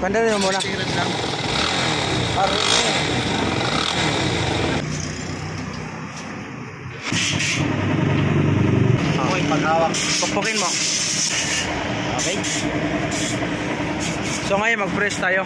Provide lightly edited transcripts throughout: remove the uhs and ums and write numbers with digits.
Pandarin mo muna. Okay, paghawak. Pukpukin mo. Okay. So ngayon mag-press tayo.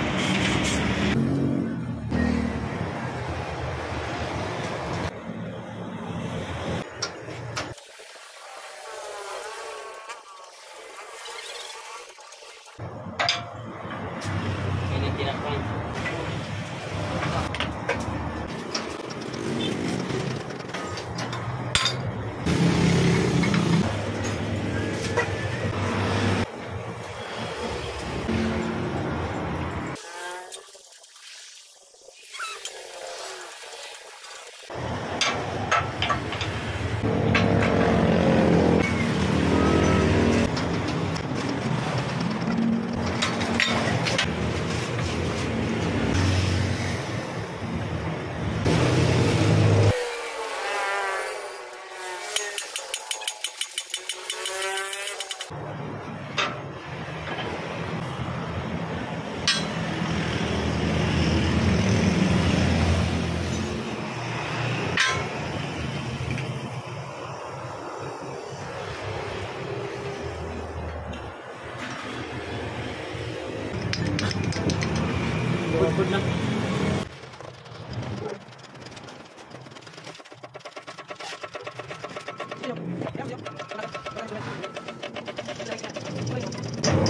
Good lang.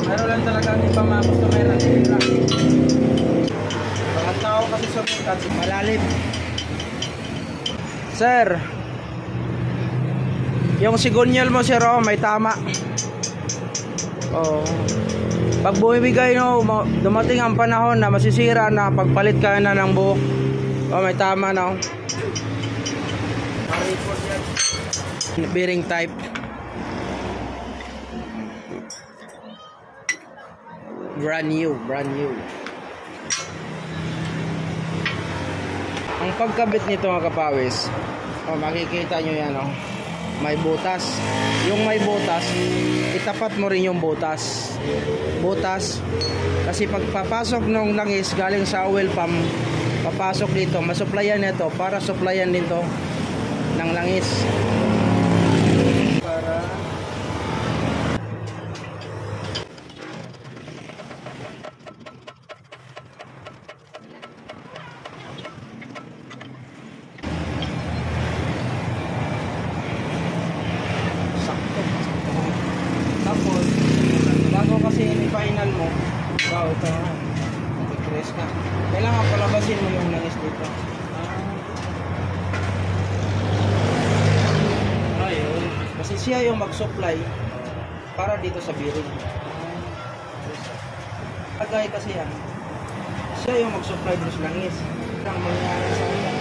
Ano lang talaga ang ipamakustomer ng tira. Mga tao kasi sumikat, malalim. Sir, yung sigunyal mo sir, oh, may tama. Oh. Pag bumibigay no, dumating ang panahon na masisira na pagpalit ka na ng buhok. Oh, may tama na. Bearing type. Brand new. Ang pagkabit nito mga kapawis, oh, makikita nyo yan, oh. May butas. Yung may butas, itapat mo rin yung butas. Kasi pagpapasok ng langis galing sa oil pump, papasok dito, masuplayan nito para suplayan dito ng langis. Para final mo, wow, ito na, mag-press ka. Kailangan palabasin mo yung langis dito. Ayun. Kasi siya yung mag-supply para dito sa bearing. Tagay kasi yan. Siya yung mag-supply dito sa langis. Ang mangyari sa kanya.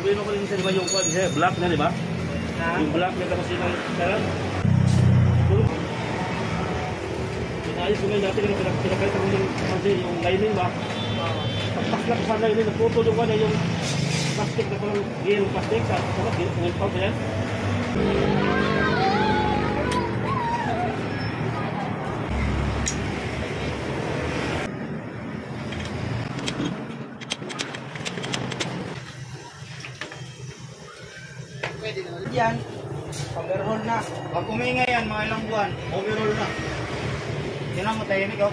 Sabihin mo ko rin sa diba yung kwan, black na diba? Yung black na kasi ng karan. Pinayos ko ngayon dati ka na pinakalitan mo yung lining ba? Pagpaslak sa lining, nagputol yung kwan yung plastic na parang gilong plastic sa oil pump yan. Yan, overhaul na. Pag umingay yan, mga ilang buwan, overhaul na. Yan mo tayo, ikaw.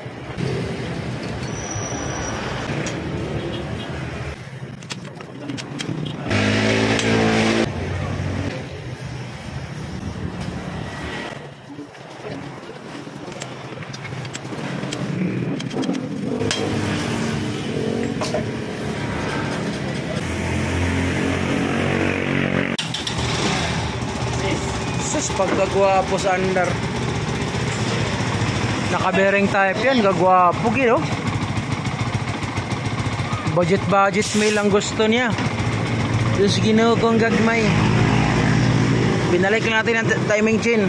pagkagwapo sa andar. Naka-bearing type yan, gagwapo gino. Budget meal ang gusto niya. Diyos Ginoo kong gagmay. Binalik lang natin ang timing chain.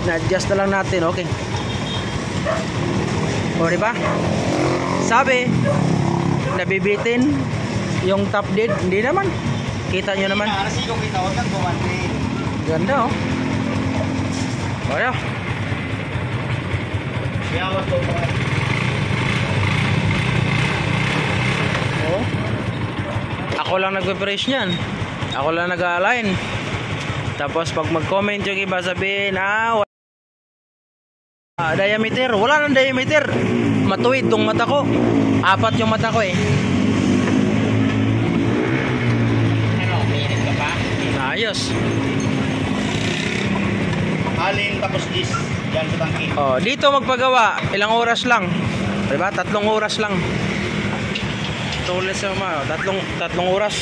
Na-adjust na lang natin, okay. O diba? Sabi, nabibitin yung top dead. Hindi naman. Kita nyo naman. Ganda, oh. O yun. Oh. Ako lang nag-press niyan. Ako lang nag-align. Tapos pag mag-comment yung iba, sabihin, diameter. Wala nang diameter. Matuwid tong mata ko. 4 yung mata ko eh. Ano, mainit ka pa? Ayos. Alin tapos dis, yan sa tangki. Oh, dito magpagawa, ilang oras lang. Diba? 3 oras lang. Tulis sa mga, tatlong oras.